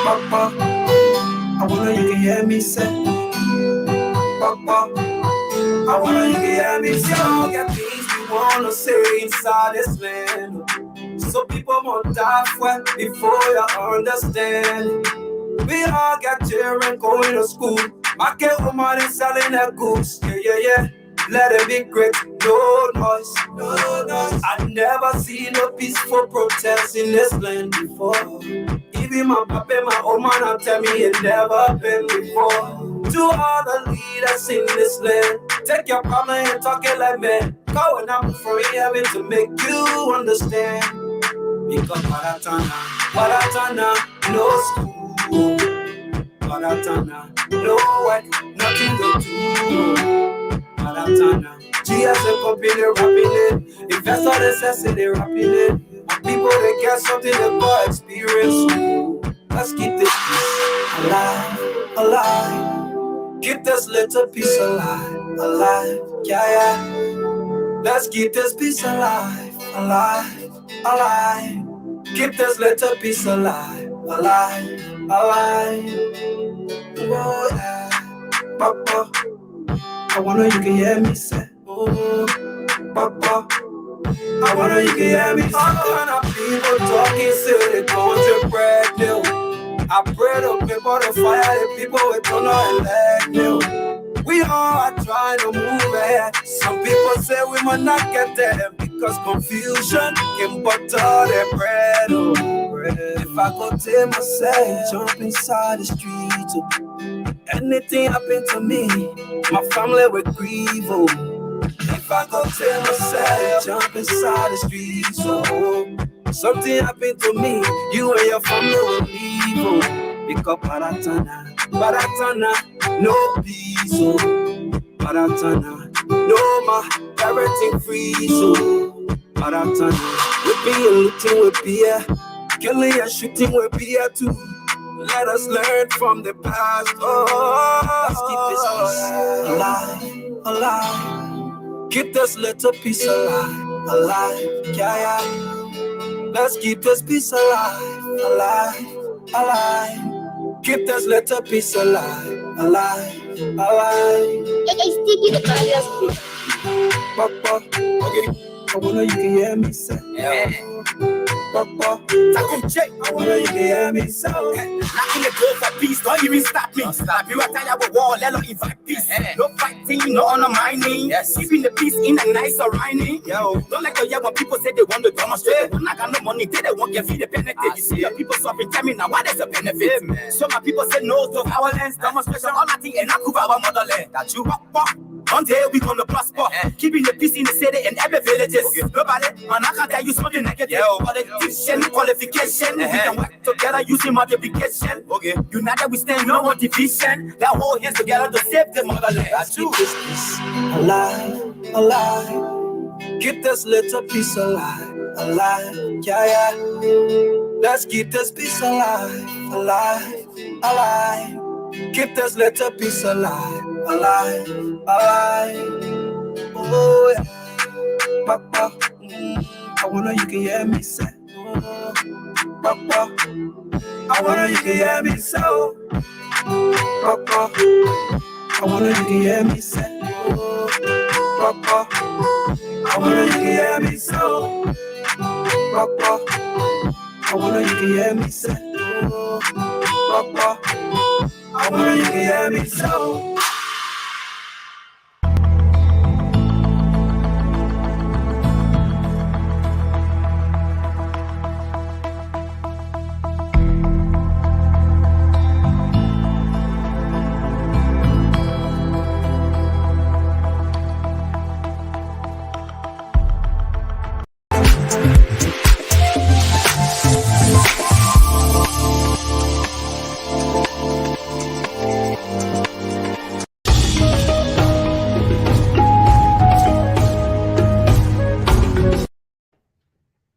Papa, I wanna you can hear me say, Papa, I wanna you can hear me say, all get things we wanna say inside this land. So people won't die for before you understand. We all got children going to school. Market woman is selling their goods. Yeah, yeah, yeah. Let it be great. No noise, no noise. I never seen a peaceful protest in this land before. Even my papa and my old man tell me it never been before. To all the leaders in this land, take your problem and talk it like men. Going up for heaven to make you understand. Because Baratana, no school. Baratana, no work, nothing to do. Baratana, GSM company rapping it. Investors they say they rapping it. And people they get something they call experience. Let's keep this piece alive, alive. Keep this little piece alive, alive. Yeah, yeah. Let's keep this piece alive, alive, alive. Keep this little piece alive, alive, alive. Oh yeah, Papa, I wanna you can hear me say, oh, Papa, I wanna you can hear me say. All kind of people talking, say they country bread new. I pray the people to fire the people with turn on elect new. We all are trying to move ahead. Some people say we might not get there because confusion can butter their bread. Oh, bread. If I go tell myself, jump inside the street. Oh, anything happen to me, my family will grieve. Oh, if I go tell myself, jump inside the streets. Oh, something happen to me, you and your family will leave. Oh, because Baratana, no peace, oh. Baratana, no ma, everything free, so Baratana, we be looting with beer, killing and shooting with beer too. Let us learn from the past. Oh, let's keep this peace alive, alive. Keep this little piece alive, alive. Yeah, yeah. Let's keep this peace alive, alive, alive. Keep this little piece alive, alive, alive. It's sticky the various Papa, okay. I wanna you can hear me say, yeah. Papa, I wanna you can hear me say. Not in the go for peace, don't even stop me. Stop you, I tell you war, let us invite peace. No fighting, no undermining. Yes. Keeping the peace in a nice surrounding. Yo, don't like to hear when people say they want to demonstrate. When I got no money, they won't get feed the benefit. You see your people suffering, tell me now what is the benefit? So my people say no to violence, demonstration, all that thing, and I cover our motherland. That you rock. One day we gonna prosper, keeping the peace in the city and every villages. Okay. Nobody, man, I can tell you something negative. Politician, qualification, we can work together using multiplication. Okay. United we stand, no more division. That whole hands together to save the motherland. Let's keep this peace alive, alive. Keep this little piece alive, alive. Yeah, yeah. Let's keep this peace alive, alive, alive. Keep this little piece alive, alive, alive. Oh yeah, Papa, I wanna you can hear me say, oh, Papa, I wanna you can hear me say, oh, Papa, I wanna you can hear me say, oh, Papa, I wanna you can hear me say, oh, Papa, I wanna you can hear me say, oh, Papa, I wanna you can hear me say, oh.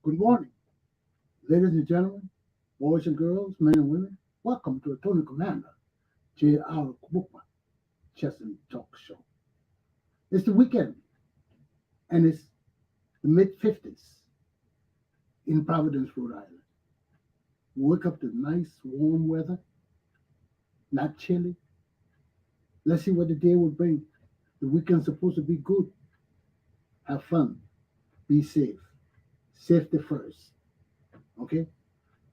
Good morning, ladies and gentlemen, boys and girls, men and women. Welcome to Attorney Commander J.R. Glapohkpa Chesson Talk Show. It's the weekend, and it's the mid-50s in Providence, Rhode Island. wake up to nice warm weather, not chilly. Let's see what the day will bring. The weekend's supposed to be good. Have fun. Be safe. Safety first. Okay?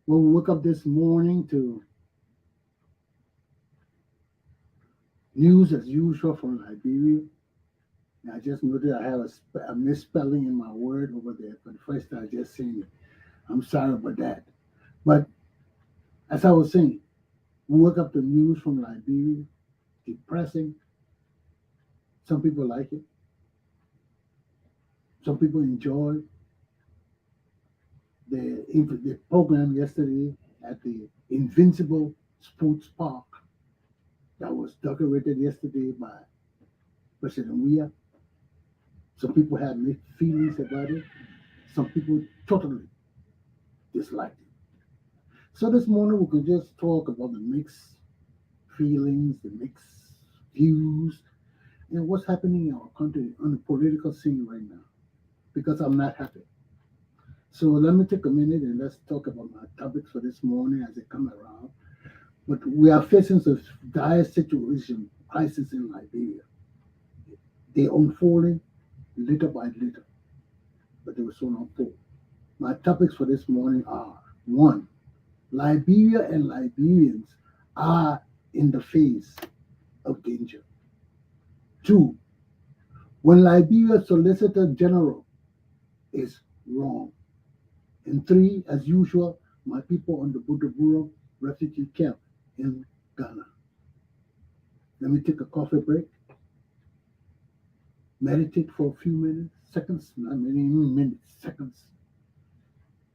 When we woke up this morning to news as usual from Liberia, and I just noted I have a misspelling in my word over there for the first time just saying it. I'm sorry about that. But as I was saying, we woke up to news from Liberia, depressing. Some people like it. Some people enjoy the program yesterday at the Invincible Sports Park that was decorated yesterday by President Weah. Some people had mixed feelings about it. Some people totally disliked it. So this morning we could just talk about the mixed feelings, the mixed views, and what's happening in our country on the political scene right now. Because I'm not happy. So let me take a minute and let's talk about my topics for this morning as they come around. But we are facing some dire situation, crisis in Liberia. They unfolding little by little, but they will soon unfold. My topics for this morning are: one, Liberia and Liberians are in the face of danger. Two, when Liberia's Solicitor General is wrong. And three, as usual, my people on the Buduburam refugee camp in Ghana. Let me take a coffee break, meditate for a few minutes, seconds, not many minutes, seconds,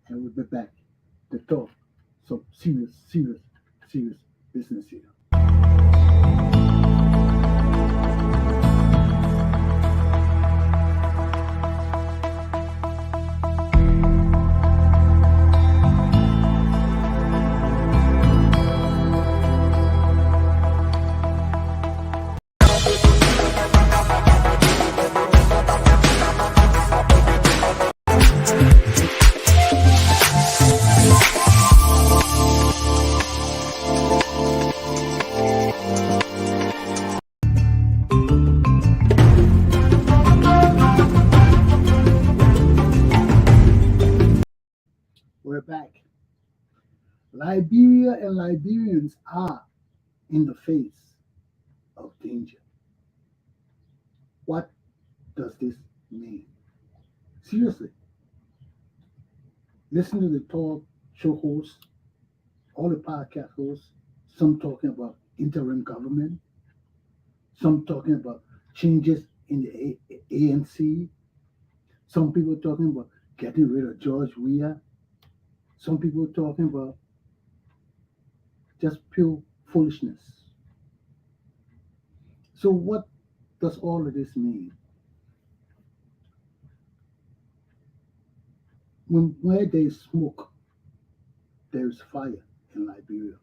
and we'll be back to talk. So serious business here. We're back. Liberia and Liberians are in the face of danger. What does this mean? Seriously, listen to the talk show hosts, all the podcast hosts, some talking about interim government, some talking about changes in the ANC, some people talking about getting rid of George Weah, some people talking about just pure foolishness. So what does all of this mean? Where there is smoke, there is fire in Liberia.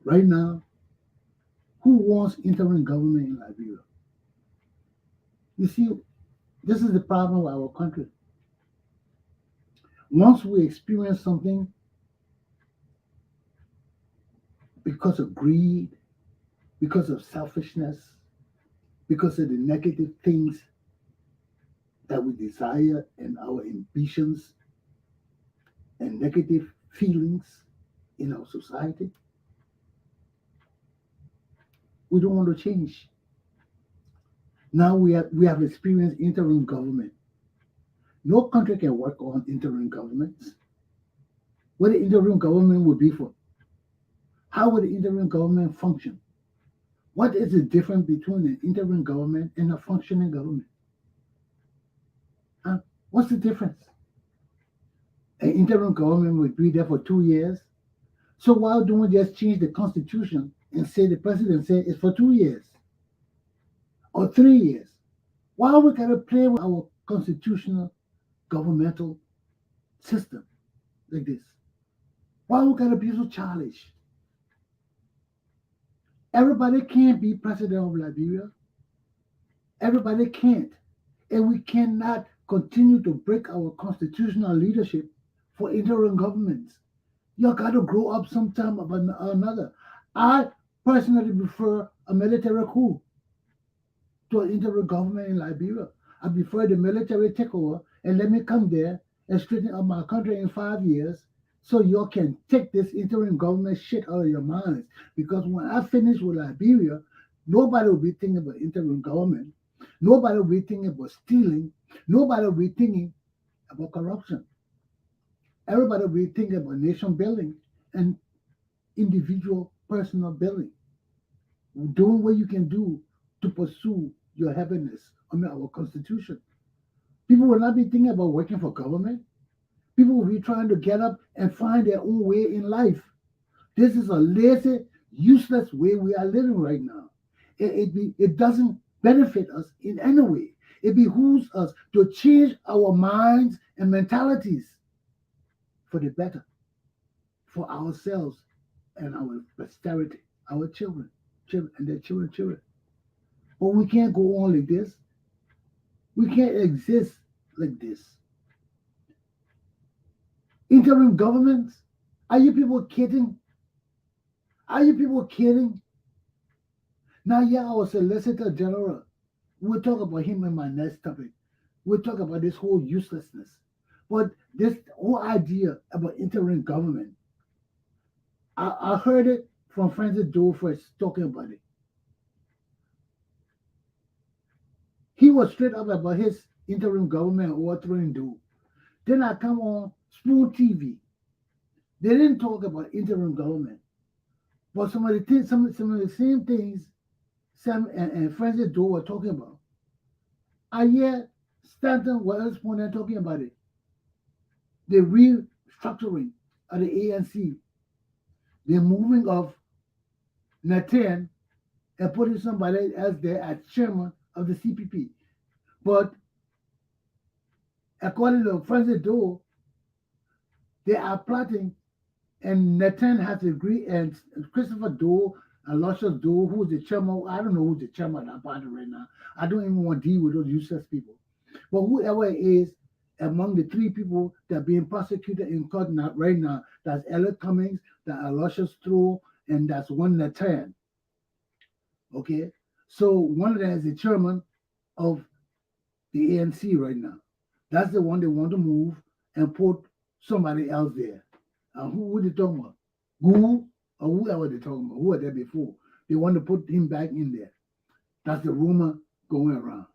Right now, who wants interim government in Liberia? You see, this is the problem with our country. Once we experience something because of greed, because of selfishness, because of the negative things that we desire and our ambitions and negative feelings in our society, we don't want to change. Now we have experienced interim government. No country can work on interim governments. What the interim government would be for? How would the interim government function? What is the difference between an interim government and a functioning government? What's the difference? An interim government would be there for 2 years. So why don't we just change the constitution and say the president said it's for 2 years or 3 years? Why we gotta play with our constitutional governmental system like this? Why we gotta be so childish? Everybody can't be president of Liberia. Everybody can't. And we cannot continue to break our constitutional leadership for interim governments. You got to grow up sometime or another. I personally prefer a military coup to an interim government in Liberia. I prefer the military takeover and let me come there and straighten up my country in 5 years so you can take this interim government shit out of your minds. Because when I finish with Liberia, nobody will be thinking about interim government. Nobody will be thinking about stealing. Nobody will be thinking about corruption. Everybody will be thinking about nation building and individual personal building. Doing what you can do to pursue your happiness under our constitution. People will not be thinking about working for government. People will be trying to get up and find their own way in life. This is a lazy, useless way we are living right now. It doesn't benefit us in any way. It behooves us to change our minds and mentalities for the better, for ourselves and our posterity, our children and their children. But we can't go on like this. We can't exist like this. Interim governments? Are you people kidding? Are you people kidding? Now, yeah, our Solicitor General, we'll talk about him in my next topic. We'll talk about this whole uselessness. But this whole idea about interim government, I heard it from Francis Doe first talking about it. He was straight up about his interim government overthrowing Doe. Then I come on Spoon TV. They didn't talk about interim government. But some of the same things Sam and Francis Doe were talking about. I hear Stanton was talking about it. The restructuring of the ANC. The moving of Nathan and putting somebody else there as chairman of the CPP. But according to Francis Doe, they are plotting, and Nathan has agreed, and Christopher Doe and Luscious Doe, who's the chairman, I don't know who's the chairman of that party right now. I don't even want to deal with those useless people. But whoever it is, among the three people that are being prosecuted in court right now, that's Elliot Cummings, that's Luscious Doe, and that's one Nathan. Okay? So one of them is the chairman of the ANC right now. That's the one they want to move and put somebody else there. And who were they talking about? Google or whoever they're talking about? Who were there before? They want to put him back in there. That's the rumor going around.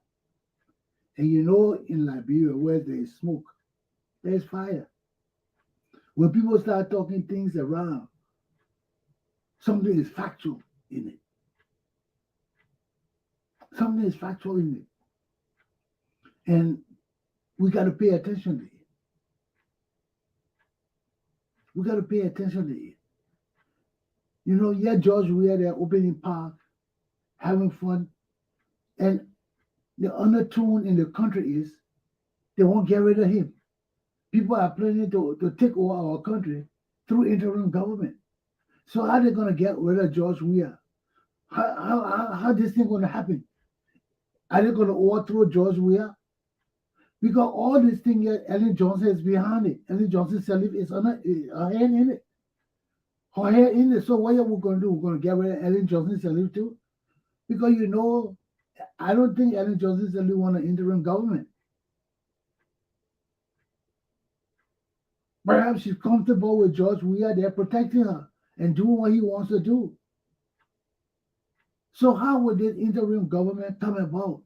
And you know, in Liberia, where there's smoke, there's fire. When people start talking things around, something is factual in it. Something is factual in it. And we got to pay attention to it. We got to pay attention to it. You know, yeah, George, we are there opening park, having fun. And the undertone in the country is they won't get rid of him. People are planning to take over our country through interim government. So how are they going to get rid of George Weah? How this thing going to happen? Are they going to overthrow George Weah? Because all this thing here, Ellen Johnson is behind it. Ellen Johnson Sirleaf is on her hand in it. Her hand in it. So what are we going to do? We're going to get rid of Ellen Johnson Sirleaf too? Because you know, I don't think Ellen Johnson Sirleaf want an interim government. Perhaps she's comfortable with George Weah. They're protecting her and doing what he wants to do. So how would this interim government come about?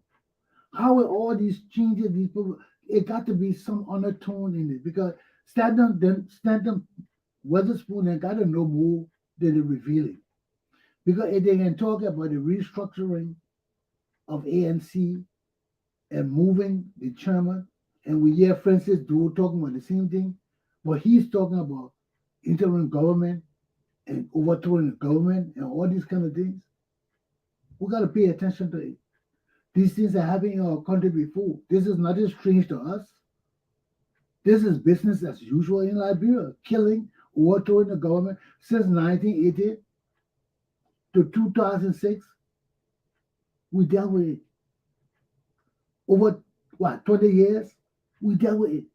How will all these changes, these people, it got to be some undertone in it because Stanton Weatherspoon ain't got to know more than the revealing. Because if they can talk about the restructuring of ANC and moving the chairman, and we hear Francis Doe talking about the same thing, but he's talking about interim government and overthrowing the government and all these kind of things, we got to pay attention to it. These things are happening in our country before. This is nothing strange to us. This is business as usual in Liberia. Killing, overthrowing the government since 1980 to 2006. We dealt with it. Over, 20 years? We dealt with it.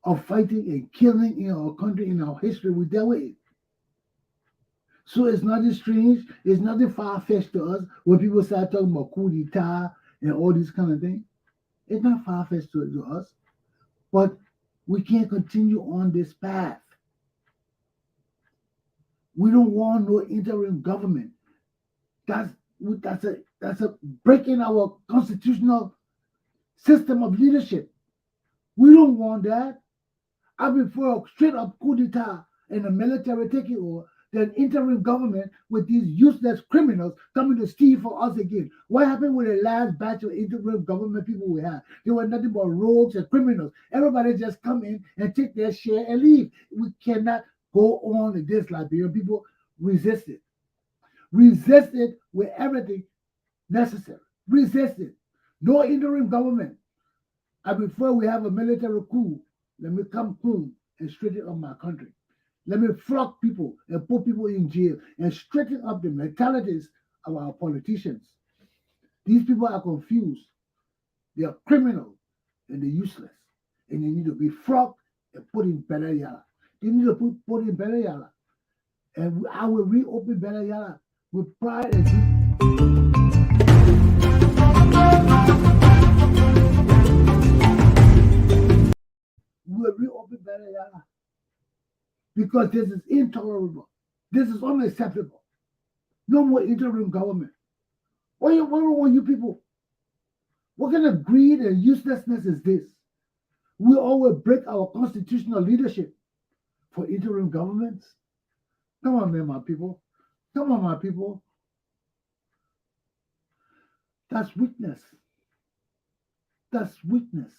of fighting and killing in our country, in our history. We dealt with it. So it's nothing strange. It's nothing far-fetched to us when people start talking about coup d'etat and all these kind of things. It's not far-fetched to us. But we can't continue on this path. We don't want no interim government. That's a break in our constitutional system of leadership. We don't want that. I prefer a straight up coup d'etat and a military taking over than interim government with these useless criminals coming to steal for us again. What happened with the last batch of interim government people we had? They were nothing but rogues and criminals. Everybody just come in and take their share and leave. We cannot go on with this, Liberian people. Resist it. Resist it with everything necessary. Resist it. No interim government. I prefer we have a military coup. Let me come home and straighten up my country. Let me flog people and put people in jail and straighten up the mentalities of our politicians. These people are confused. They are criminal and they're useless. And they need to be flogged and put in better yala. They need to put in better yala. And I will reopen better yala with pride and we will reopen better yala. Because this is intolerable. This is unacceptable. No more interim government. What want you people? What kind of greed and uselessness is this? We always break our constitutional leadership for interim governments. Come on, man, my people. Come on, my people. That's weakness. That's weakness.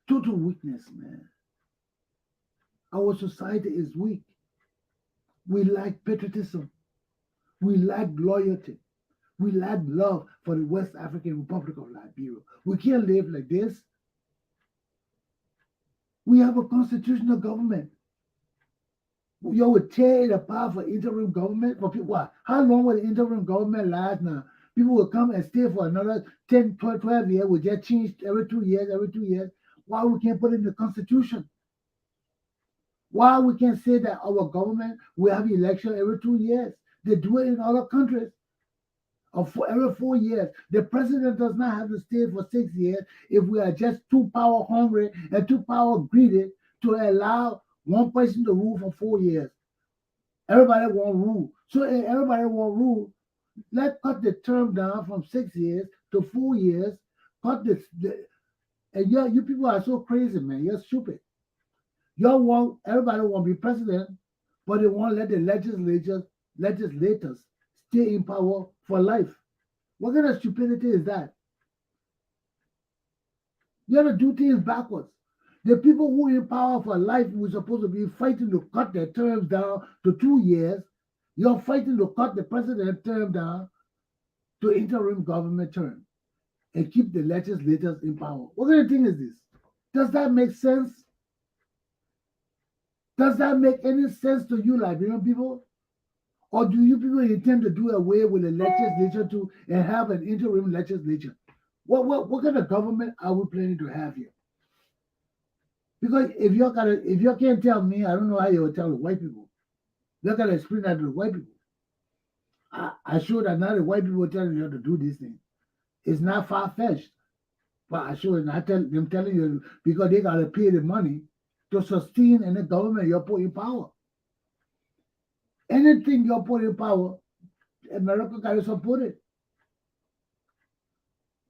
Total weakness, man. Our society is weak. We lack patriotism. We lack loyalty. We lack love for the West African Republic of Liberia. We can't live like this. We have a constitutional government. You would tear it apart for interim government for people. What? How long will the interim government last now? People will come and stay for another 10, 12 years. We just change every 2 years, every 2 years. Why we can't put it in the constitution? Why we can't say that our government will have election every 2 years? They do it in other countries. Every 4 years. The president does not have to stay for 6 years if we are just too power hungry and too power greedy to allow one person to rule for 4 years. Everybody want rule. So if everybody want rule, let's cut the term down from 6 years to 4 years. Cut this. And you people are so crazy, man. You're stupid. Everybody want to be president, but they won't let the legislators stay in power for life. What kind of stupidity is that? You have to do things backwards. The people who are in power for life were supposed to be fighting to cut their terms down to 2 years. You're fighting to cut the president's term down to interim government term and keep the legislators in power. What kind of thing is this? Does that make sense? Does that make any sense to you, Liberian people? Or do you people intend to do away with the legislature too and have an interim legislature? What kind of government are we planning to have here? Because if you can't tell me, I don't know how you will tell the white people. You're gonna explain that to the white people. I sure that now the white people telling you how to do this thing. It's not far-fetched. But I sure not them telling you because they gotta pay the money to sustain any government you're put in power. Anything you're put in power, America gotta support it.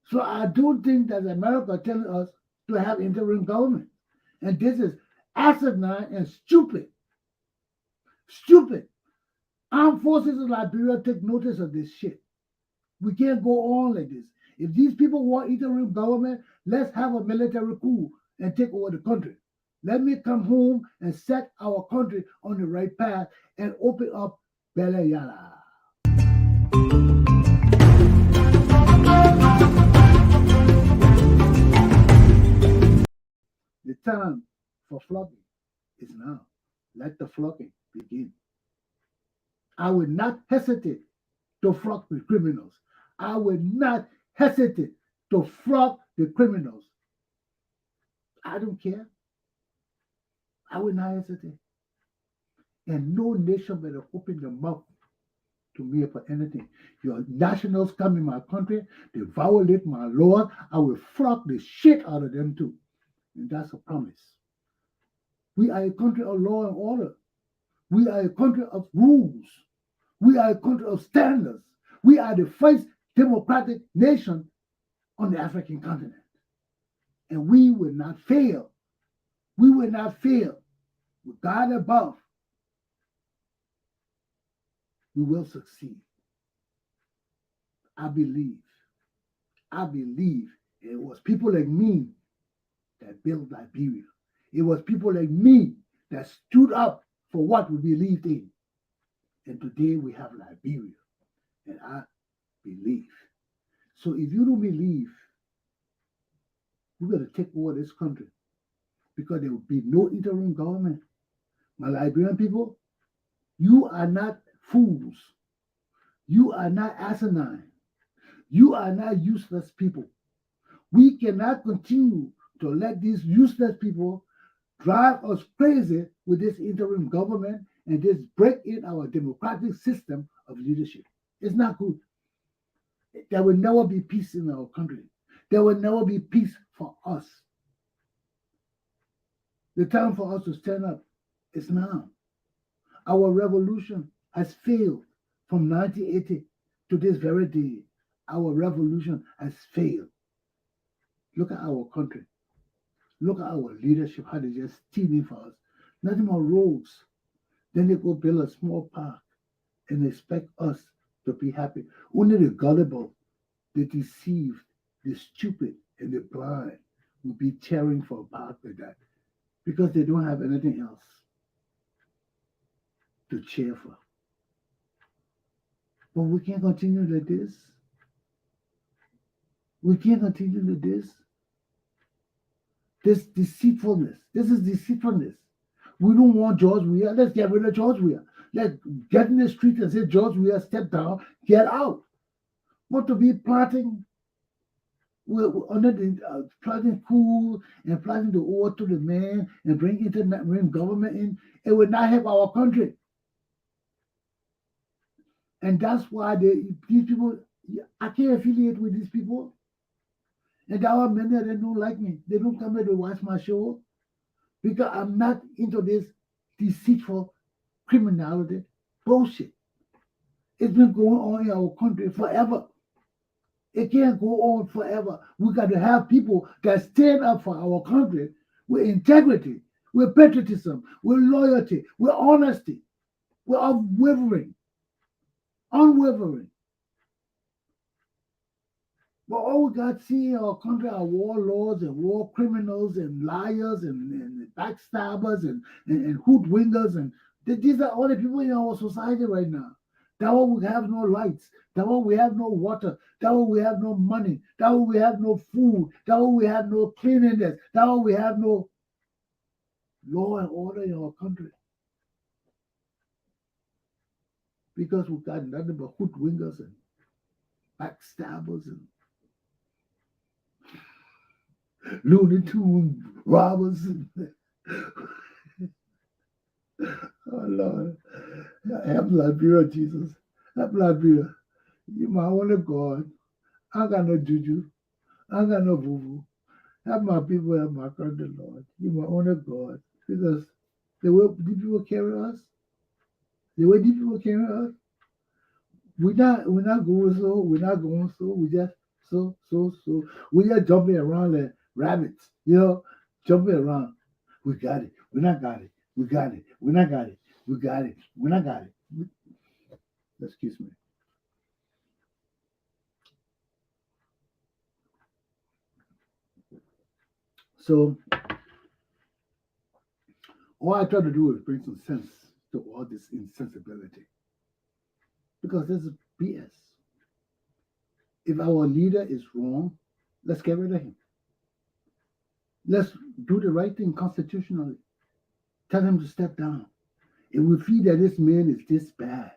So I don't think that America telling us to have interim government. And this is asinine and stupid. Stupid. Armed forces of Liberia take notice of this shit. We can't go on like this. If these people want interim government, let's have a military coup and take over the country. Let me come home and set our country on the right path and open up Bela Yala. The time for flogging is now. Let the flogging begin. I will not hesitate to flog the criminals. I will not hesitate to flog the criminals. I don't care. I will not hesitate. And no nation better open their mouth to me for anything. Your nationals come in my country, they violate my laws, I will flog the shit out of them too. And that's a promise. We are a country of law and order. We are a country of rules. We are a country of standards. We are the first democratic nation on the African continent. And we will not fail. We will not fail. With God above, we will succeed. I believe it was people like me that built Liberia. It was people like me that stood up for what we believed in. And today we have Liberia. And I believe. So if you don't believe, we're going to take over this country because there will be no interim government. My Liberian people, you are not fools. You are not asinine. You are not useless people. We cannot continue to let these useless people drive us crazy with this interim government and just break in our democratic system of leadership. It's not good. There will never be peace in our country. There will never be peace for us. The time for us to stand up is now. Our revolution has failed from 1980 to this very day. Our revolution has failed. Look at our country. Look at our leadership, how they just stealing for us. Nothing more roads. Then they go build a small park and expect us to be happy. Only the gullible, the deceived, the stupid, and the blind will be cheering for a park like that because they don't have anything else to cheer for. But we can't continue like this. We can't continue like this. This deceitfulness. This is deceitfulness. We don't want George Weah. Let's get rid of George Weah. Let's get in the street and say, George Weah, step down, get out. But to be plotting, we're under the plotting coup and plotting to overthrow the man and bring interim government in, it would not help our country. And that's why these people, I can't affiliate with these people. And there are many of them don't like me. They don't come here to watch my show because I'm not into this deceitful criminality bullshit. It's been going on in our country forever. It can't go on forever. We got to have people that stand up for our country with integrity, with patriotism, with loyalty, with honesty, with unwavering. But all we got to see in our country are warlords and war criminals and liars and backstabbers and hoodwinkers. And these are all the people in our society right now. That way we have no lights. That way we have no water. That way we have no money. That way we have no food. That way we have no cleanliness. That way we have no law and order in our country. Because we got nothing but hoodwinkers and backstabbers and Looney Tune robbers. Oh Lord, help Liberia, Jesus. Help Liberia. You my only God. I got no juju. I got no voodoo. Help my people, help my country, Lord. You my only God. Because the way these people carry us, we're not going so, we just so. We just jumping around like rabbits, jumping around. We got it. We not got it. We got it. We not got it. We got it. We not got it. Excuse me. So all I try to do is bring some sense to all this insensibility. Because this is BS. If our leader is wrong, let's get rid of him. Let's do the right thing constitutionally. Tell him to step down. If we feel that this man is this bad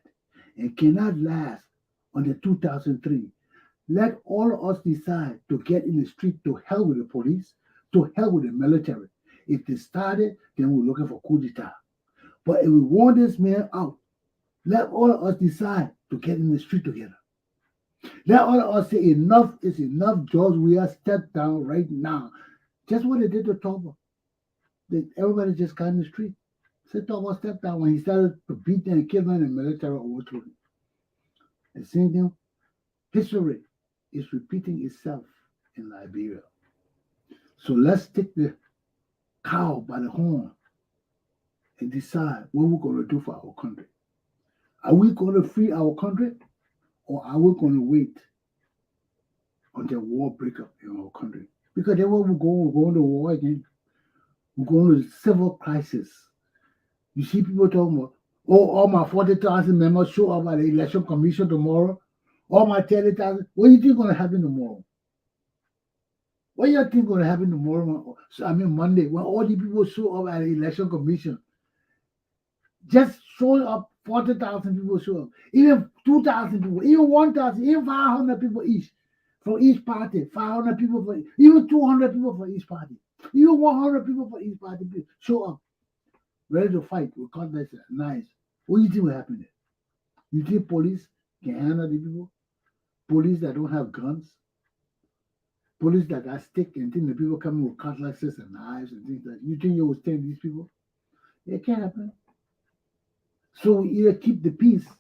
and cannot last under 2003, let all of us decide to get in the street to hell with the police, to hell with the military. If they started, then we're looking for coup d'etat. But if we want this man out, let all of us decide to get in the street together. Let all of us say enough is enough. George, we are stepped down right now. Just what they did to Toba. Everybody just got in the street. Said Toba stepped down when he started to beat them and kill them and the military overthrew him. The same thing, history is repeating itself in Liberia. So let's take the cow by the horn and decide what we're going to do for our country. Are we going to free our country, or are we going to wait until war breaks up in our country? Because then when we're going to war again. We're going to civil crisis. You see people talking about, oh, all my 40,000 members show up at the election commission tomorrow. All my 30,000. What do you think is going to happen tomorrow? What do you think is going to happen tomorrow? Monday, when all the people show up at the election commission. Just showing up, 40,000 people show up. Even 2,000 people, even 1,000, even 500 people each. From each party. 500 people, even 200 people for each party. Even 100 people for each party show up. Ready to fight with cutlass and knives. What do you think will happen there? You think police can handle the people? Police that don't have guns? Police that got stick and think the people coming with cutlasses and knives and things like that. You think you will stand these people? It can't happen. So we either keep the peace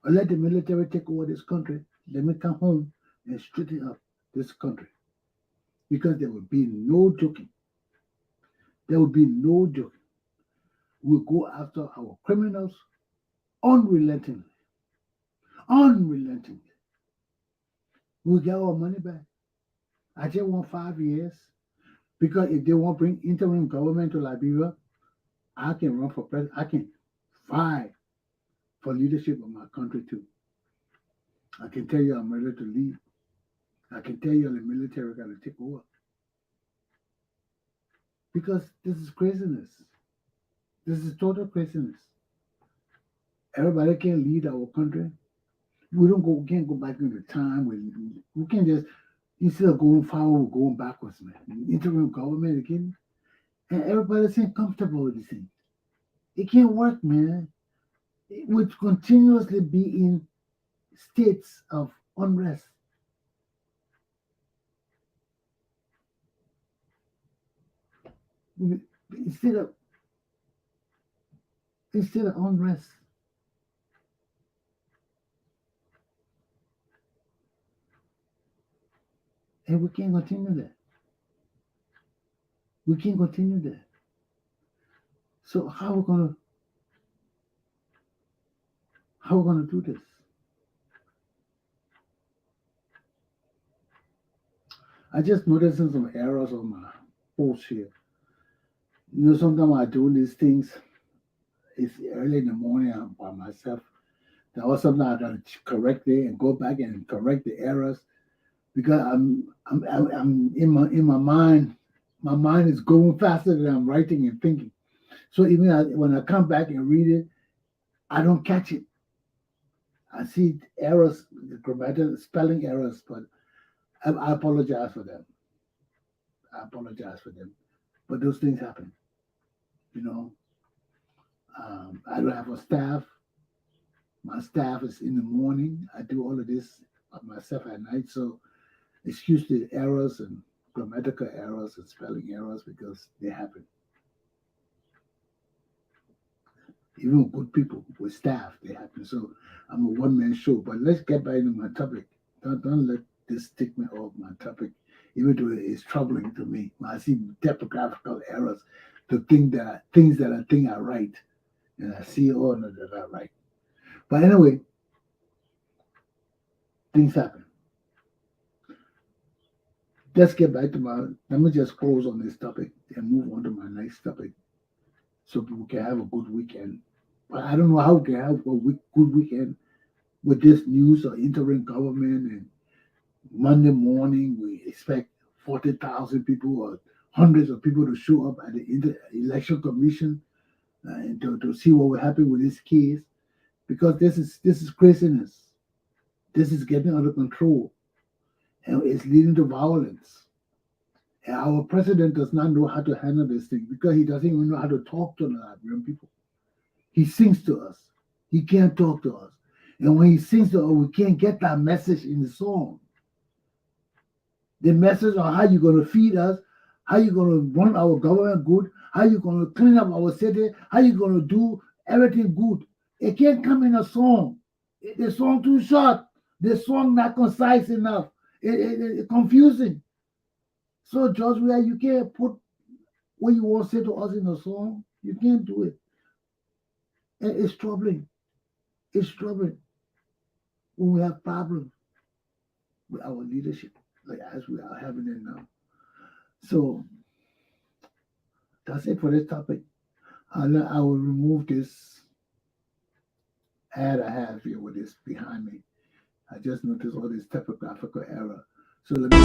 or let the military take over this country. Let me come home and straighten up this country. Because there will be no joking. There will be no joking. We'll go after our criminals unrelentingly. Unrelentingly. We'll get our money back. I just want 5 years. Because if they won't bring interim government to Liberia, I can run for president. I can fight for leadership of my country too. I can tell you I'm ready to leave. I can tell you the military got to take over. Because this is craziness. This is total craziness. Everybody can lead our country. We can't go back into time. We can't just, instead of going forward, we're going backwards, man. Interim government again. And everybody's saying comfortable with this thing. It can't work, man. It would continuously be in states of unrest. Instead of unrest. And we can't continue that. We can't continue that. So how are we gonna do this? I just noticed some errors on my post here. You know, sometimes I do these things. It's early in the morning. I'm by myself. There was something I got to correct it and go back and correct the errors because I'm in my mind. My mind is going faster than I'm writing and thinking. So even when I come back and read it, I don't catch it. I see errors, the grammatical spelling errors, but I apologize for them. But those things happen. You know, I don't have a staff. My staff is in the morning. I do all of this myself at night. So excuse the errors and grammatical errors and spelling errors because they happen. Even with good people, with staff, they happen. So I'm a one-man show. But let's get back into my topic. Don't let this take me off my topic, even though it is troubling to me. When I see typographical errors, to think that things that I think are right, and I see all of that are right. But anyway, things happen. Let's get back to let me just close on this topic and move on to my next topic so people can have a good weekend. But I don't know how we can have a good weekend with this news of interim government and Monday morning we expect 40,000 people or hundreds of people to show up at the election commission and to see what will happen with this case, because this is craziness. This is getting out of control, and it's leading to violence. And our president does not know how to handle this thing because he doesn't even know how to talk to the Liberian people. He sings to us. He can't talk to us. And when he sings to us, we can't get that message in the song. The message on how you're going to feed us, how you're going to run our government good, how you're going to clean up our city, how you're going to do everything good. It can't come in a song. The song too short. The song not concise enough. It confusing. So, George, where you can't put what you want to say to us in a song, you can't do it. And it's troubling. It's troubling when we have problems with our leadership, like as we are having it now. So that's it for this topic. I will remove this ad I have here with this behind me. I just noticed all this typographical error. So let me.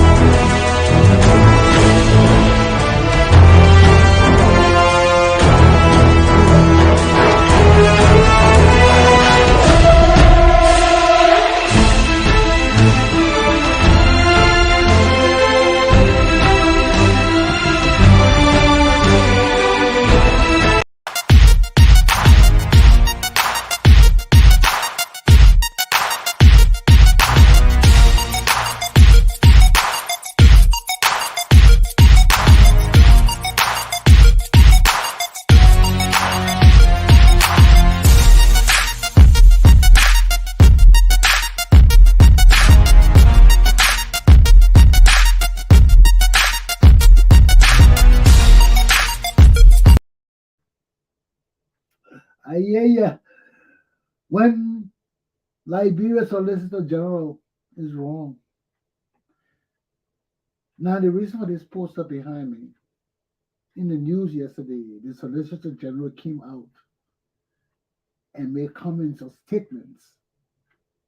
Yeah. When Liberia Solicitor General is wrong. Now, the reason for this poster behind me, in the news yesterday, the Solicitor General came out and made comments or statements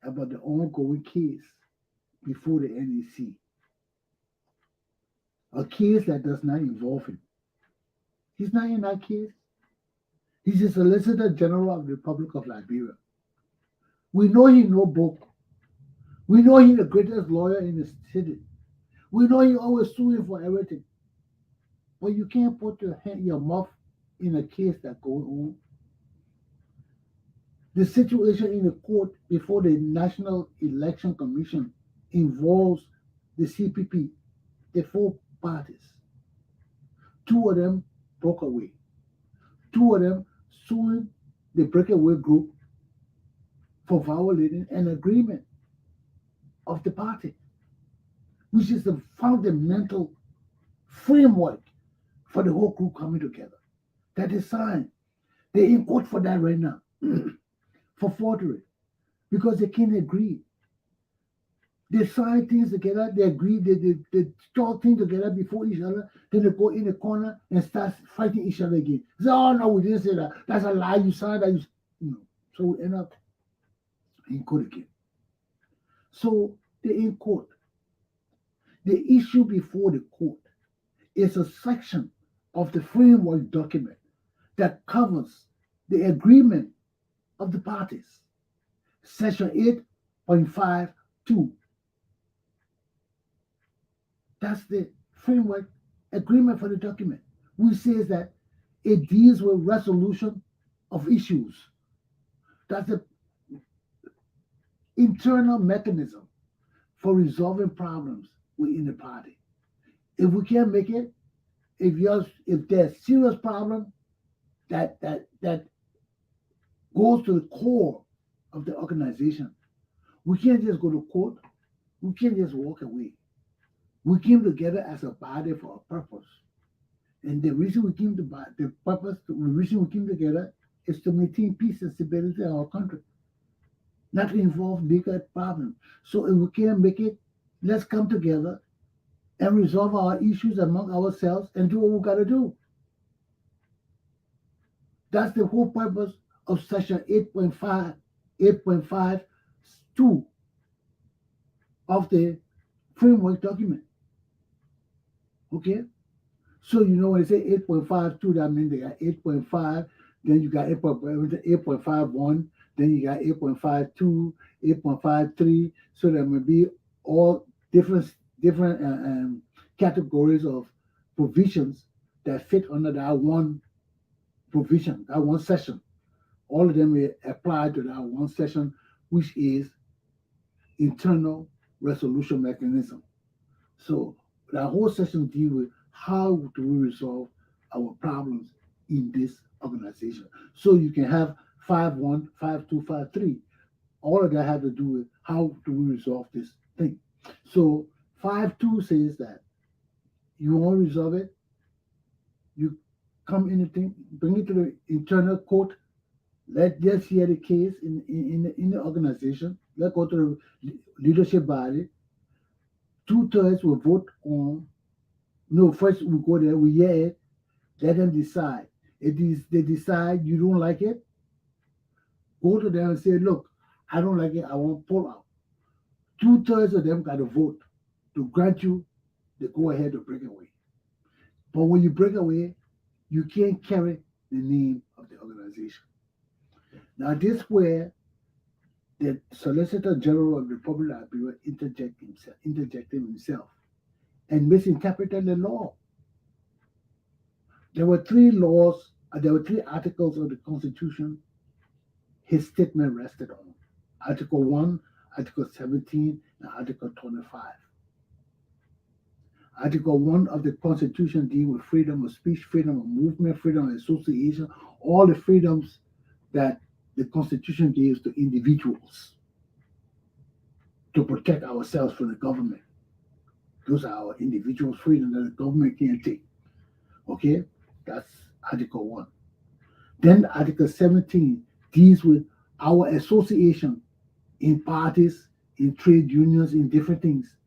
about the ongoing case before the NEC. A case that does not involve him. He's not in that case. He's the Solicitor General of the Republic of Liberia. We know he no book. We know he's the greatest lawyer in the city. We know he always suing for everything. But you can't put your mouth in a case that goes on. The situation in the court before the National Election Commission involves the CPP, the four parties. Two of them broke away. Two of them suing the breakaway group for violating an agreement of the party, which is the fundamental framework for the whole group coming together. That is signed. They're in court for that right now, for forgery, because they can't agree. They sign things together, they agree, they talk things together before each other, then they go in the corner and start fighting each other again. Say, oh no, we didn't say that. That's a lie, you signed that. So we end up in court again. So they're in court. The issue before the court is a section of the framework document that covers the agreement of the parties. Section 8.52. That's the framework agreement for the document, which says that it deals with resolution of issues. That's the internal mechanism for resolving problems within the party. If we can't make it, if there's serious problem that goes to the core of the organization, we can't just go to court. We can't just walk away. We came together as a body for a purpose. And the reason we came together is to maintain peace and stability in our country, not to involve legal problems. So if we can't make it, let's come together and resolve our issues among ourselves and do what we got to do. That's the whole purpose of Section 8.52 of the framework document. Okay? So when they say 8.52, that means they got 8.5, then you got 8.51, then you got 8.52, 8.53. So there may be all different categories of provisions that fit under that one provision, that one section. All of them will apply to that one section, which is internal resolution mechanism. So that whole section deals with how do we resolve our problems in this organization. So you can have 5-1, 5-2, 5-3. All of that have to do with how do we resolve this thing. So 5-2 says that you want to resolve it, you come in the thing, bring it to the internal court, let's hear the case in the organization, let's go to the leadership body. 2/3 will vote on. No, first we go there, we hear it, let them decide. If they decide you don't like it, go to them and say, look, I don't like it, I want to pull out. 2/3 of them got to vote to grant you the go ahead to break away. But when you break away, you can't carry the name of the organization. Now, this is where the Solicitor General of the Republic of Liberia interjected himself and misinterpreted the law. There were three articles of the Constitution his statement rested on. Article 1, Article 17, and Article 25. Article 1 of the Constitution deals with freedom of speech, freedom of movement, freedom of association, all the freedoms that the Constitution gives to individuals to protect ourselves from the government. Those are our individual freedoms that the government can't take. Okay? That's Article 1. Then Article 17 deals with our association in parties, in trade unions, in different things.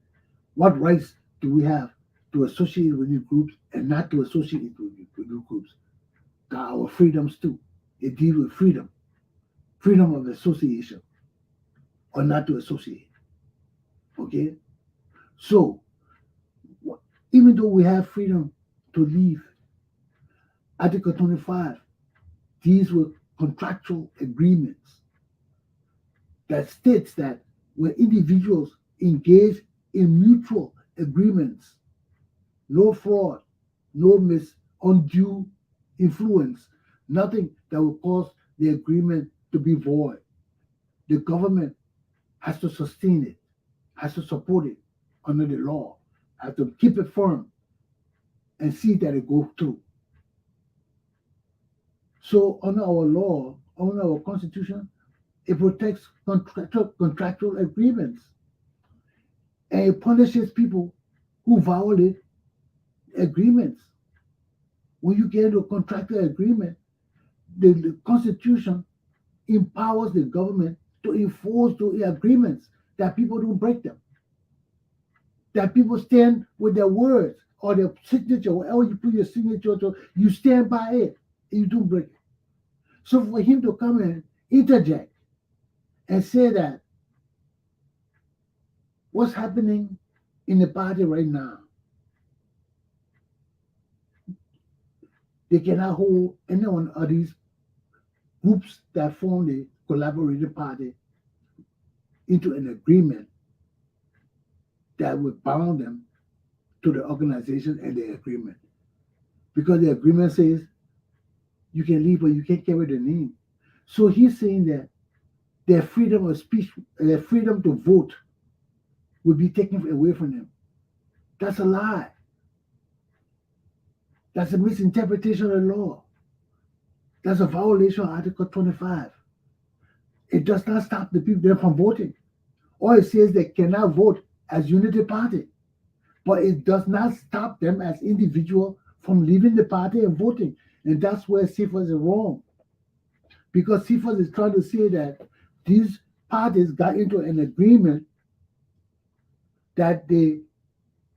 What rights do we have to associate with these groups and not to associate with these groups? There are our freedoms too. It deals with freedom of association or not to associate. Okay? So, even though we have freedom to leave, Article 25 deals with contractual agreements that states that when individuals engage in mutual agreements, no fraud, no undue influence, nothing that will cause the agreement to be void. The government has to sustain it, has to support it under the law, has to keep it firm and see that it goes through. So under our law, under our Constitution, it protects contractual agreements and it punishes people who violate agreements. When you get into a contractual agreement, the Constitution empowers the government to enforce those agreements, that people don't break them, that people stand with their words or their signature, wherever you put your signature to, you stand by it and you don't break it. So for him to come and interject and say that what's happening in the party right now, they cannot hold any one of these groups that form the collaborative party into an agreement that would bound them to the organization and the agreement. Because the agreement says you can leave, but you can't carry the name. So he's saying that their freedom of speech, their freedom to vote will be taken away from them. That's a lie. That's a misinterpretation of the law. That's a violation of Article 25. It does not stop the people there from voting. All it says they cannot vote as unity party, but it does not stop them as individual from leaving the party and voting. And that's where CFOS is wrong. Because CFOS is trying to say that these parties got into an agreement that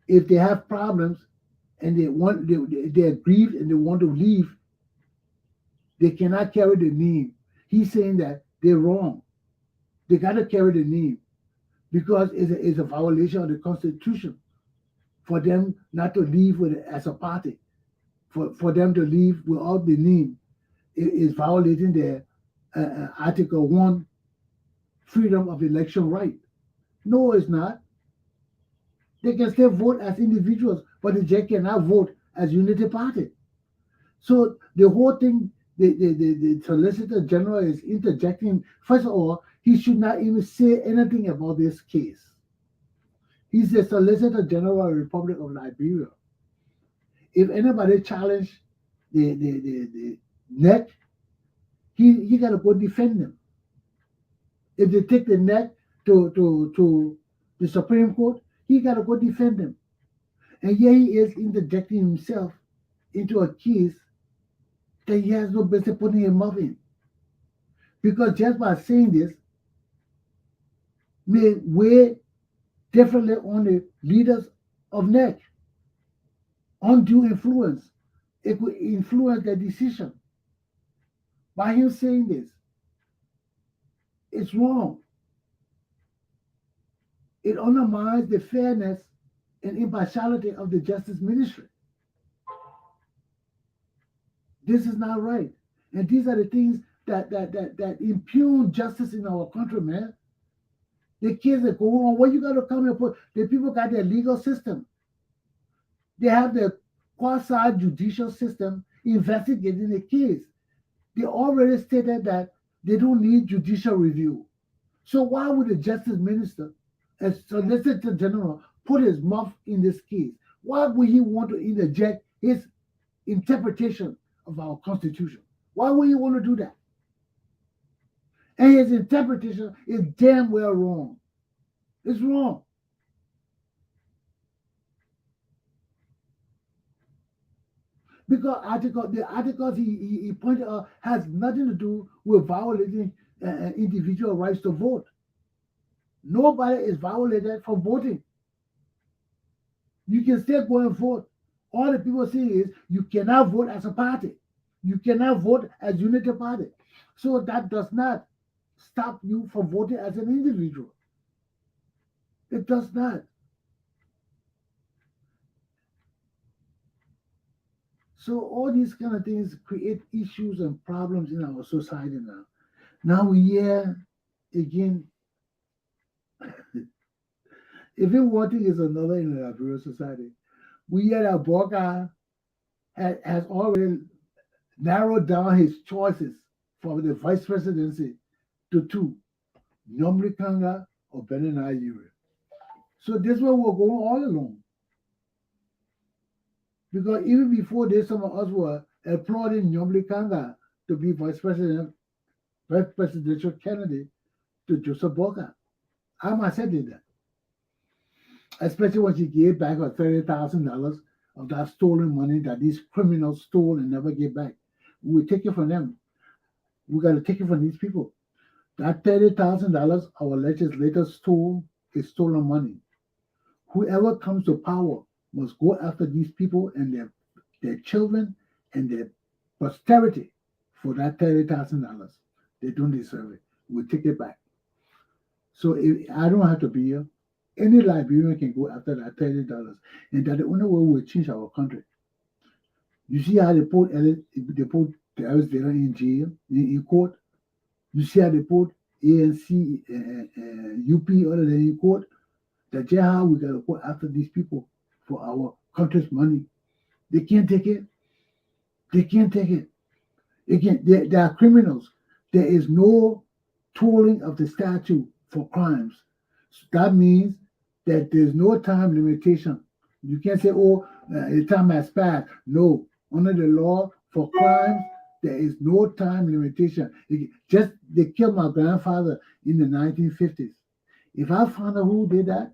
if they have problems and they aggrieved and they want to leave, they cannot carry the name. He's saying that they're wrong. They got to carry the name because it's a violation of the Constitution for them not to leave with it as a party. For them to leave without the name is violating their Article 1 freedom of election right. No, it's not. They can still vote as individuals, but they just cannot vote as Unity Party. So the whole thing, the Solicitor General is interjecting. First of all, he should not even say anything about this case. He's the Solicitor General of the Republic of Liberia. If anybody challenge the neck, he got to go defend them. If they take the neck to the Supreme Court, he got to go defend them. And here he is interjecting himself into a case that he has no business putting his mouth in. Because just by saying this may weigh differently on the leaders of NEC. Undue influence. It could influence their decision. By him saying this, it's wrong. It undermines the fairness and impartiality of the justice ministry. This is not right. And these are the things that impugn justice in our country, man. The kids that go on, what you got to come and put, the people got their legal system. They have their quasi-judicial system investigating the case. They already stated that they don't need judicial review. So why would the justice minister, as Solicitor General, put his mouth in this case? Why would he want to interject his interpretation of our Constitution? Why would he want to do that? And his interpretation is damn well wrong. It's wrong. Because the articles he pointed out has nothing to do with violating individual rights to vote. Nobody is violated for voting. You can still go and vote. All the people say is you cannot vote as a party. You cannot vote as Unity Party. So that does not stop you from voting as an individual. It does not. So all these kind of things create issues and problems in our society now. Now we hear again, even one thing is another in the Liberian society. We hear that Boga has already narrowed down his choices for the vice presidency to two, Nyomri Kanga or Benena Yuri. So this way we're going all along. Because even before this, some of us were applauding Nyomri Kanga to be vice presidential candidate to Joseph Boga. I myself did that. Especially when she gave back her $30,000 of that stolen money that these criminals stole and never gave back. We take it from them. We got to take it from these people. That $30,000 our legislators stole is stolen money. Whoever comes to power must go after these people and their children and their posterity for that $30,000. They don't deserve it. We take it back. So I don't have to be here. Any Liberian can go after that $30, and that the only way we'll change our country. You see how they put the Ellis Taylor in jail, in court. You see how they put ANC, UP, other than in court. That's just how we gotta go after these people for our country's money. They can't take it. They can't take it. They are criminals. There is no tolling of the statute for crimes. So that means that there's no time limitation. You can't say, the time has passed. No. Under the law for crimes, there is no time limitation. They killed my grandfather in the 1950s. If I find out who did that,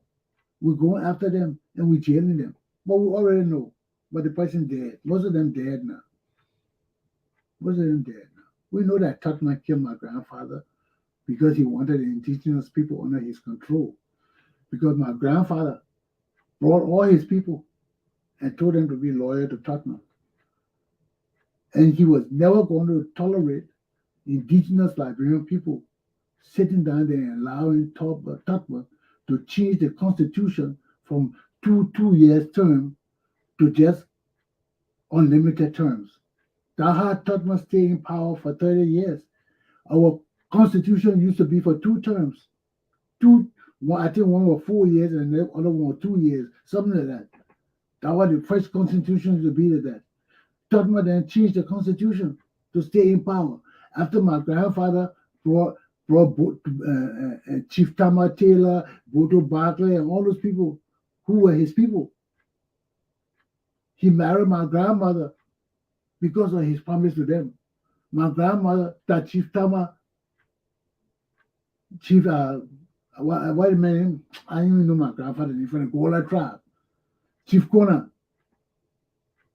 we're going after them and we're jailing them. But we already know. But the person's dead. Most of them dead now. We know that Tutman killed my grandfather because he wanted the indigenous people under his control. Because my grandfather brought all his people and told them to be loyal to Tutman. And he was never going to tolerate indigenous Liberian people sitting down there and allowing Tutman to change the constitution from two years term to just unlimited terms. That had Tutman stay in power for 30 years. Our constitution used to be for 2 terms. I think one was 4 years and the other one was 2 years, something like that. That was the first constitution to be that. Tottenham then changed the constitution to stay in power. After my grandfather brought Chief Tama Taylor, Boto Barclay, and all those people who were his people. He married my grandmother because of his promise to them. My grandmother, that Chief Tama, what name? I didn't even know my grandfather from the Gola tribe. Chief Kona,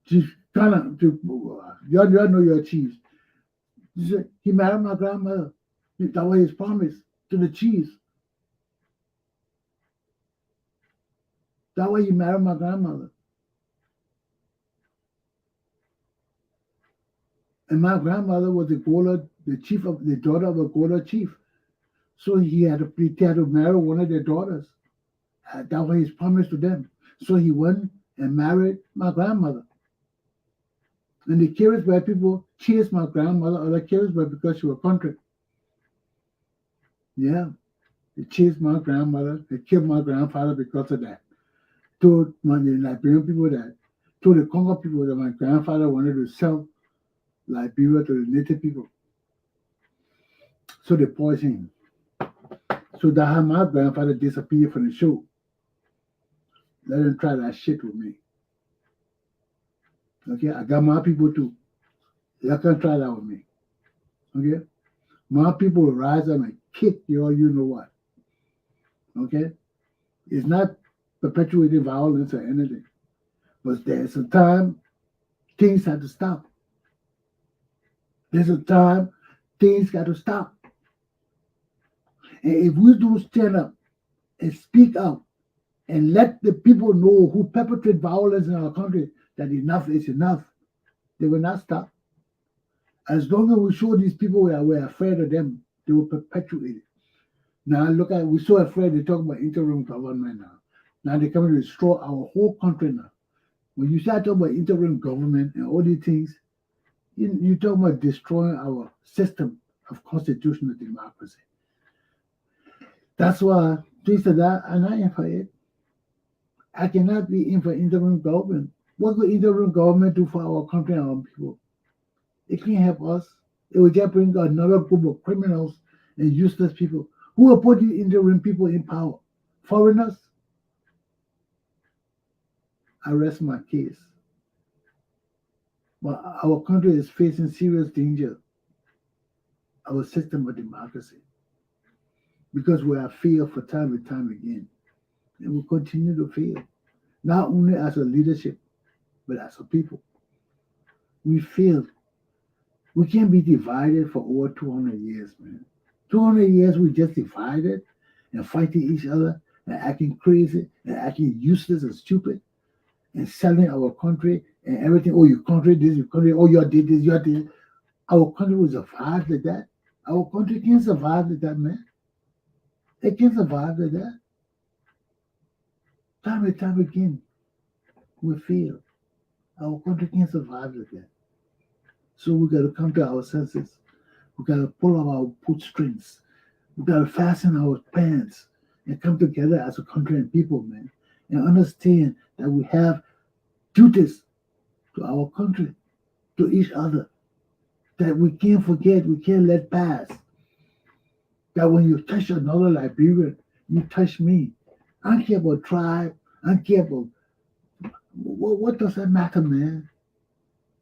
Chief Kana, you know your chiefs. He married my grandmother. That was his promise to the chiefs. That way he married my grandmother. And my grandmother was the daughter of a Gola chief. So he had to marry one of their daughters. That was his promise to them. So he went and married my grandmother. And the Caribbean people chased my grandmother or the Caribbean because she was country. Yeah. They chased my grandmother. They killed my grandfather because of that. Told the Liberian people that. Told the Congo people that my grandfather wanted to sell Liberia to the native people. So they poisoned him. So that how my grandfather disappeared from the show. Let them try that shit with me. Okay, I got my people too. Y'all can try that with me. Okay? My people will rise up and kick you or you know what. Okay? It's not perpetuating violence or anything. But there's a time things have to stop. There's a time things got to stop. And if we don't stand up and speak up and let the people know who perpetrate violence in our country that enough is enough, they will not stop. As long as we show these people that we're afraid of them, they will perpetuate it. Now we're so afraid they talk about interim government now. Now they're coming to destroy our whole country now. When you start talking about interim government and all these things, you talk about destroying our system of constitutional democracy. That's why things like that, I'm not in for it. I cannot be in for interim government. What could interim government do for our country and our people? It can't help us. It will just bring another group of criminals and useless people. Who will put the interim people in power? Foreigners? I rest my case. But our country is facing serious danger. Our system of democracy. Because we have failed for time and time again. And we continue to fail. Not only as a leadership, but as a people. We failed. We can't be divided for over 200 years, man. 200 years we just divided and fighting each other and acting crazy and acting useless and stupid and selling our country and everything. Oh, your country, this, your country, oh, you did this, you did. Our country will survive like that. Our country can't survive like that, man. It can't survive like that. Time and time again, we fail. Our country can't survive like that. So we got to come to our senses. We got to pull up our bootstrings. We got to fasten our pants and come together as a country and people, man, and understand that we have duties to our country, to each other, that we can't forget, we can't let pass. That when you touch another Liberian, you touch me. I don't care about tribe. I don't care about what does that matter, man?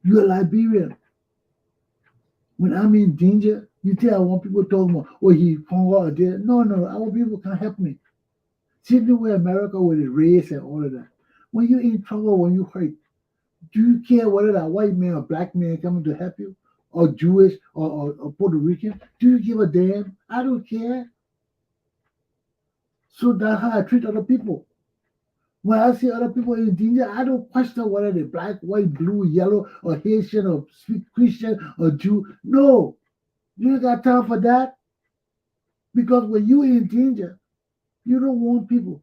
You're a Liberian. When I'm in danger, you think I want people talking about, oh, he Congo or there. No, our people can't help me. Same thing with America with the race and all of that. When you're in trouble, when you hurt, do you care whether that white man or black man coming to help you? Or Jewish or Puerto Rican? Do you give a damn? I don't care. So that's how I treat other people. When I see other people in danger, I don't question whether they're black, white, blue, yellow, or Haitian, or Christian, or Jew. No, you ain't got time for that. Because when you're in danger, you don't want people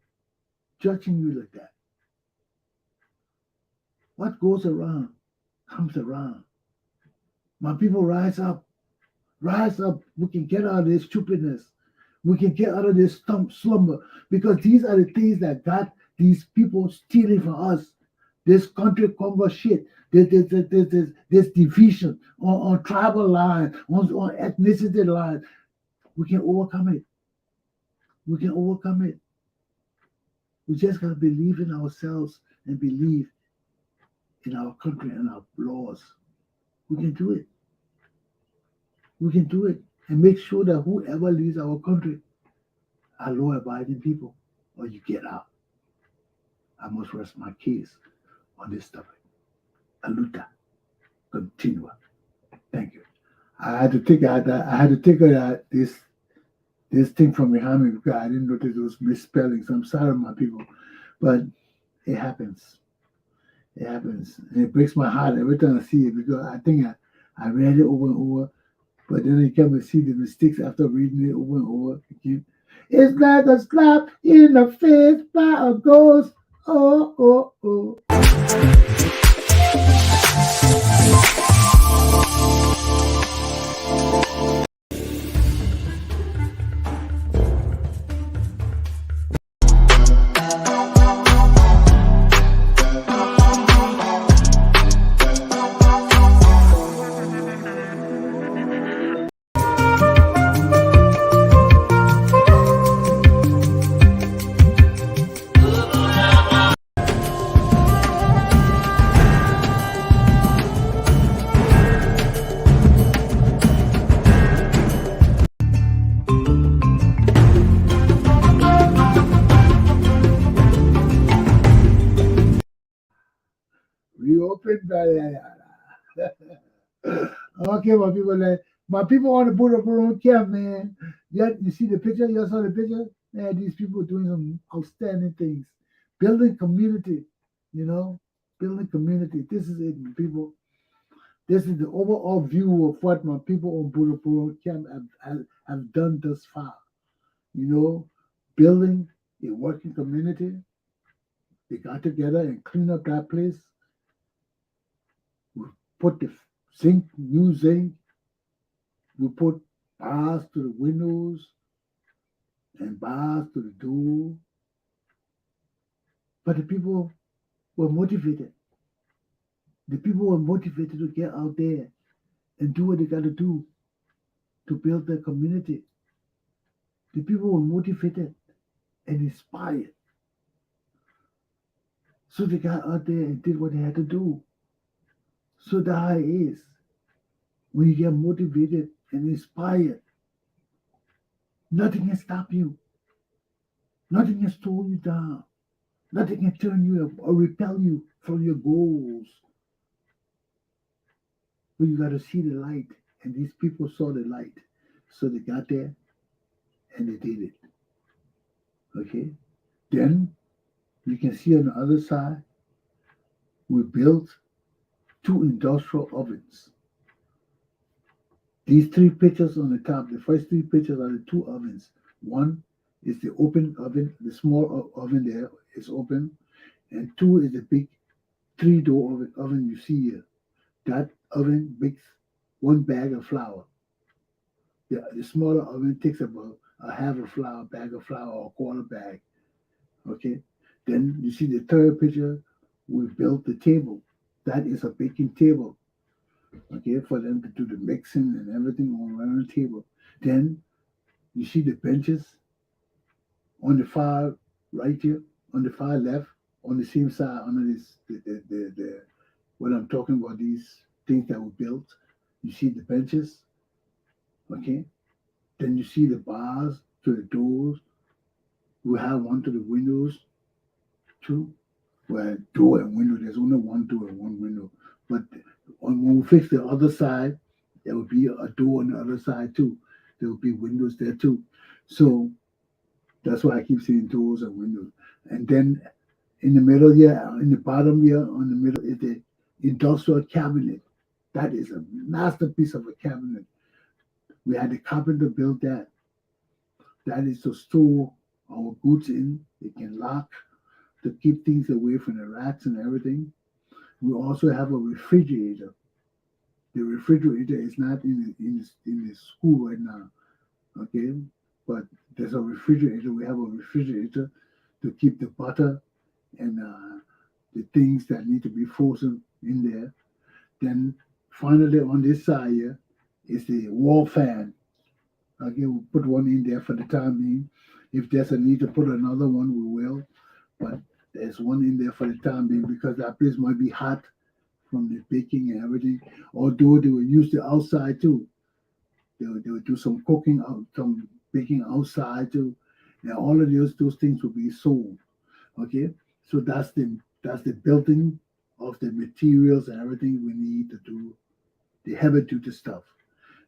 judging you like that. What goes around comes around. My people rise up. Rise up. We can get out of this stupidness. We can get out of this slumber. Because these are the things that got these people stealing from us. this country convo shit, this division on tribal lines, on ethnicity lines. We can overcome it. We can overcome it. We just gotta believe in ourselves and believe in our country and our laws. We can do it. We can do it. And make sure that whoever leads our country are law-abiding people, or you get out. I must rest my case on this topic. Aluta. Continua. Thank you. I had to take this thing from behind me because I didn't notice those misspellings. I'm sorry, my people, but it happens. It happens, and it breaks my heart every time I see it because I think I read it over and over, but then I come and see the mistakes after reading it over and over again. It's like a slap in the face by a ghost. Oh, oh, oh. Reopen. Okay, my people on the Buduburam camp, man. Yeah, you see the picture? You saw the picture? Man, these people are doing some outstanding things. Building community, building community. This is it, my people. This is the overall view of what my people on Buduburam camp have done thus far. Building a working community. They got together and cleaned up that place. We put the new zinc. We put bars to the windows and bars to the door. But the people were motivated. The people were motivated to get out there and do what they got to do to build their community. The people were motivated and inspired. So they got out there and did what they had to do. So that's how it is. When you get motivated and inspired, nothing can stop you. Nothing can slow you down. Nothing can turn you up or repel you from your goals. But you got to see the light. And these people saw the light. So they got there and they did it. Okay? Then you can see on the other side, we built 2 industrial ovens. These 3 pictures on the top, the first 3 pictures are the 2 ovens. One is the open oven, the small oven there is open, and 2 is the big 3-door oven you see here. That oven makes 1 bag of flour. The smaller oven takes about a half a flour, bag of flour, or a quarter bag. Okay? Then you see the third picture, we built the table. That is a baking table. Okay, for them to do the mixing and everything all around the table. Then you see the benches on the far right here, on the far left, on the same side under this the when I'm talking about these things that were built. You see the benches. Okay. Then you see the bars to the doors. We have one to the windows too. Well, door and window, there's only one door and one window. But when we fix the other side, there will be a door on the other side too. There will be windows there too. So that's why I keep saying doors and windows. And then in the middle here, in the bottom here, on the middle is the industrial cabinet. That is a masterpiece of a cabinet. We had the carpenter build that. That is to store our goods in. It can lock to keep things away from the rats and everything. We also have a refrigerator. The refrigerator is not in the school right now, okay? But there's a refrigerator. We have a refrigerator to keep the butter and the things that need to be frozen in there. Then finally on this side here is the wall fan. Okay, we'll put one in there for the time being. If there's a need to put another one, we will. But there's one in there for the time being because that place might be hot from the baking and everything. Although they will use the outside too. They will do some cooking out, some baking outside too. And all of those things will be sold. Okay. So that's the building of the materials and everything we need to do the heavy duty stuff.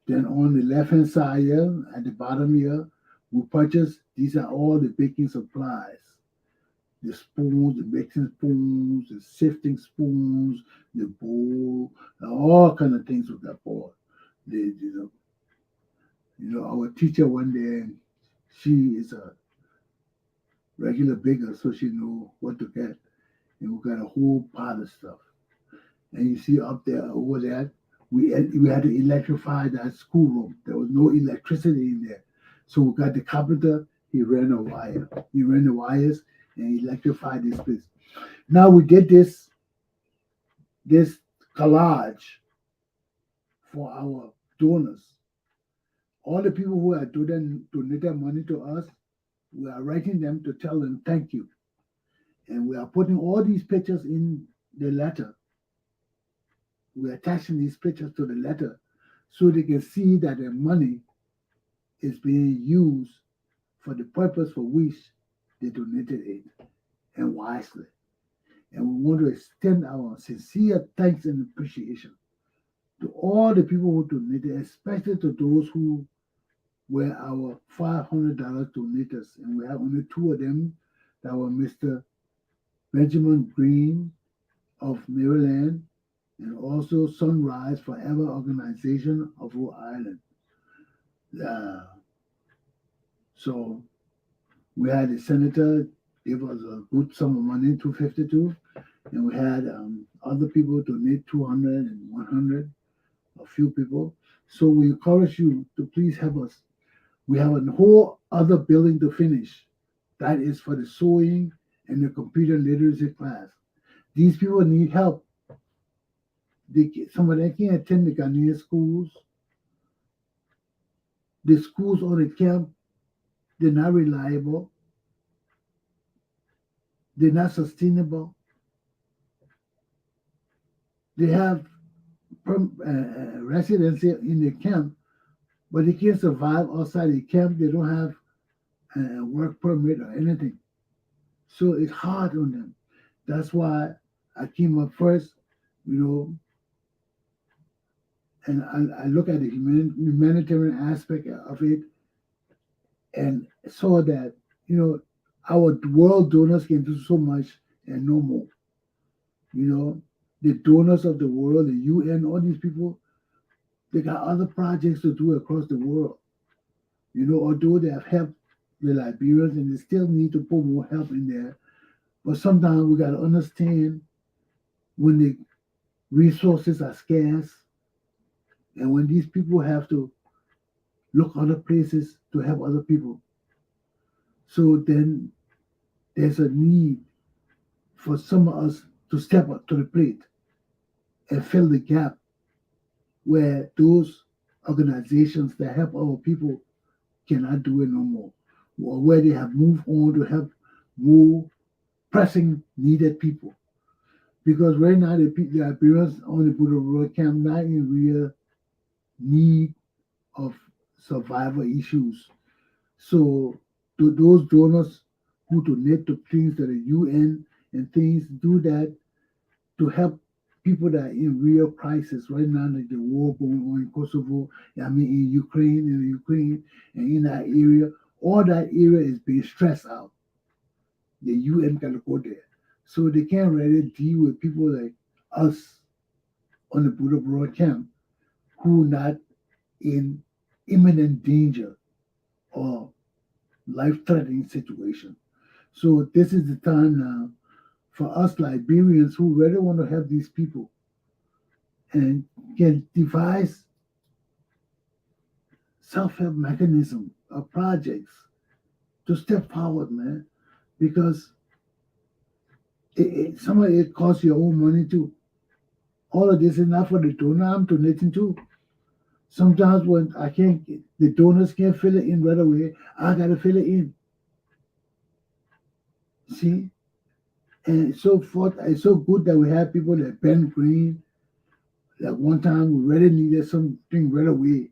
Then on the left hand side here, at the bottom here, we purchase these are all the baking supplies. The spoons, the mixing spoons, the sifting spoons, the bowl, all kind of things we got bought. Our teacher one day, she is a regular baker, so she know what to get. And we got a whole pile of stuff. And you see up there, over there, we had to electrify that schoolroom. There was no electricity in there. So we got the carpenter, he ran a wire. He ran the wires and electrified this place. Now we did this collage for our donors. All the people who are donated money to us, we are writing them to tell them thank you. And we are putting all these pictures in the letter. We're attaching these pictures to the letter so they can see that their money is being used for the purpose for which they donated it, and wisely. And we want to extend our sincere thanks and appreciation to all the people who donated, especially to those who were our $500 donators. And we have only two of them that were Mr. Benjamin Green of Maryland and also Sunrise Forever Organization of Rhode Island. So we had the senator give us a good sum of money, $252, and we had other people donate $200 and $100, a few people. So we encourage you to please help us. We have a whole other building to finish. That is for the sewing and the computer literacy class. These people need help. Some of them can't attend the Ghanaian schools. The schools on the camp, they're not reliable. They're not sustainable. They have residency in the camp, but they can't survive outside the camp. They don't have a work permit or anything. So it's hard on them. That's why I came up first, and I look at the humanitarian aspect of it and saw that, our world donors can do so much and no more. The donors of the world, the UN, all these people, they got other projects to do across the world. Although they have helped the Liberians and they still need to put more help in there. But sometimes we got to understand when the resources are scarce and when these people have to look other places to help other people. So then there's a need for some of us to step up to the plate and fill the gap where those organizations that help our people cannot do it no more, or where they have moved on to help more pressing needed people. Because right now the Liberians on the Buduburam camp not in real need of survival issues. So to those donors who donate to things that the UN and things do that to help people that are in real crisis right now, like the war going on in Kosovo, in Ukraine, and in that area, all that area is being stressed out. The UN can go there. So they can't really deal with people like us on the Buduburam camp who are not in imminent danger or life-threatening situation. So this is the time now for us Liberians who really want to help these people and can devise self-help mechanism or projects to step forward, man, because Some of it costs your own money too. All of this is not for the donor. I'm donating too. Sometimes when the donors can't fill it in right away, I gotta fill it in. See? And so forth. It's so good that we have people like Ben Green. That one time we really needed something right away.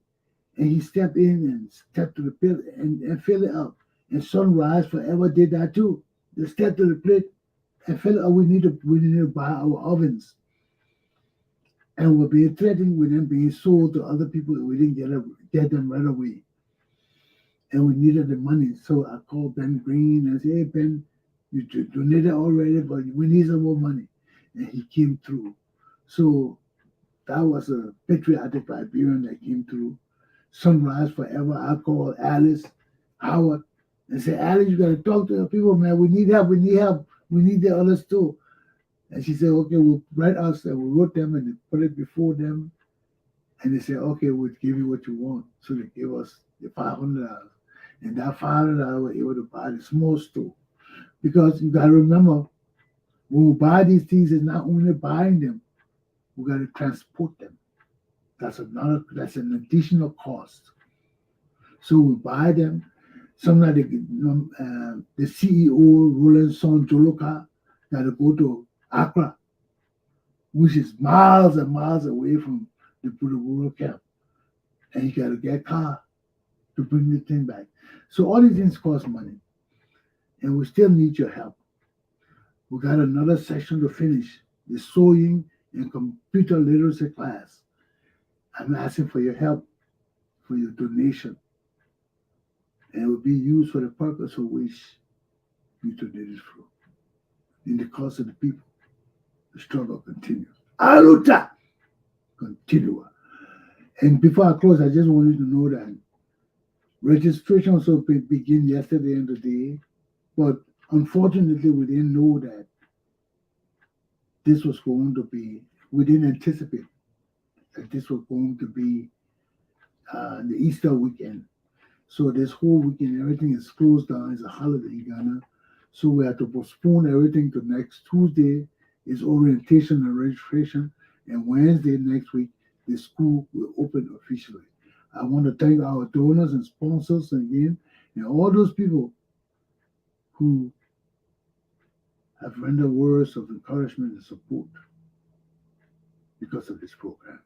And he stepped in and stepped to the plate and filled it up. And Sunrise Forever did that too. They stepped to the plate and filled it up. We need to buy our ovens. And we're being threatened with them being sold to other people. We didn't get them right away. And we needed the money. So I called Ben Green and said, hey, Ben, you donated already, but we need some more money. And he came through. So that was a patriotic Liberian that came through. Sunrise Forever. I called Alice Howard and said, Alice, you got to talk to the people, man. We need help. We need the others too. And she said, okay, we'll write us. And we wrote them and put it before them. And they said, okay, we'll give you what you want. So they gave us the $500. And that $500 we were able to buy the small store. Because you got to remember, when we buy these things, it's not only buying them, we got to transport them. That's an additional cost. So we buy them. Sometimes the CEO, Roland Son Joloka, got to go to Accra, which is miles and miles away from the Buduburam camp. And you got to get a car to bring the thing back. So all these things cost money. And we still need your help. We got another section to finish, the sewing and computer literacy class. I'm asking for your help, for your donation. And it will be used for the purpose for which you donated for. In the cause of the people, the struggle continues. Aluta! Continua. And before I close, I just want you to know that registration also began yesterday and today, but unfortunately we didn't know that this was going to be, we didn't anticipate that this was going to be the Easter weekend. So this whole weekend, everything is closed down. It's a holiday in Ghana. So we had to postpone everything to next Tuesday. It's orientation and registration. And Wednesday next week, the school will open officially. I want to thank our donors and sponsors again, and all those people who have rendered words of encouragement and support because of this program.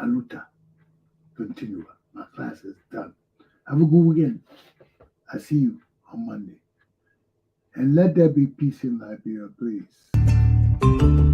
Aluta. Continua. My class is done. Have a good weekend. I see you on Monday. And let there be peace in Liberia, please.